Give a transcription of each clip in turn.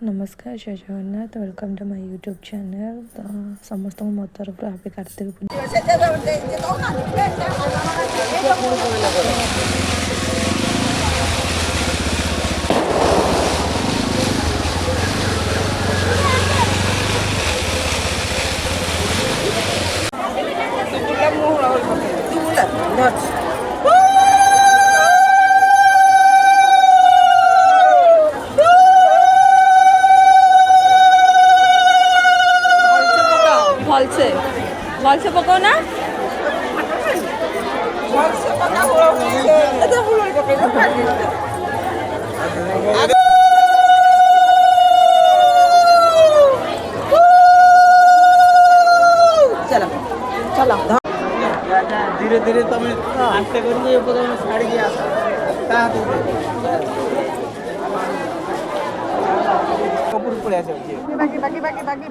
नमस्कार जय Jagannath welcome to my YouTube channel. तो समस्त मो तरफ हैप्पी कार्तिक भलसे पकाओ ना चलो चलो धीरे धीरे तुम आस्ते करिए छाड़ी दिया कपूर पड़े बाकी बाकी बाकी बाकी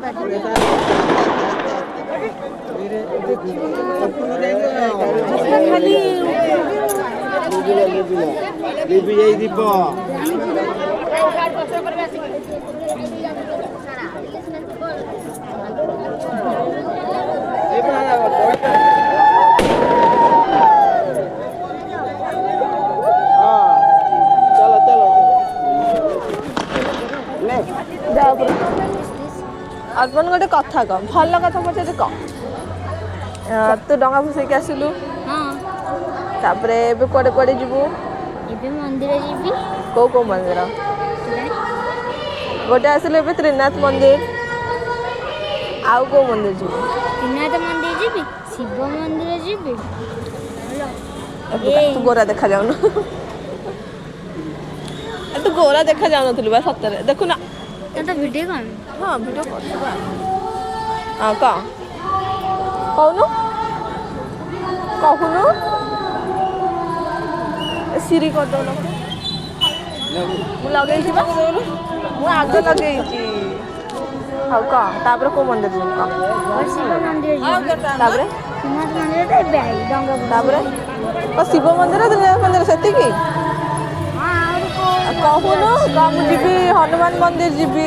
खाली दीप अर्पण गोटे कथा कह भल कथा पचारे कह तू डंगा भसैक आसलु तापरे एबे कोडे कोडे जीवु एबे मंदिर जीवी को मंदिर गोटे आसलु एबे त्रिनाथ मंदिर आउ को मंदिर जीवु त्रिनाथ मंदिर जीवी शिव मंदिर जीवी तू गोरा देखा जाउन तू गोरा देखा जाउनथलु बा सतरे देखु ना तो वीडियो कौन हाँ वीडियो करबा हां का कहनु कहनु सिरी कर दो ना मु लगे छी बा मु आगे लगे छी हाउ का तापर को मंदिर जी का और शिव मंदिर जीवी तापर त्रिनाथ मंदिर तो एबे डंगा तापर ओ शिव मंदिर त्रिनाथ मंदिर सेति की हां और को कहनु का मु जीबी हनुमान मंदिर जीबी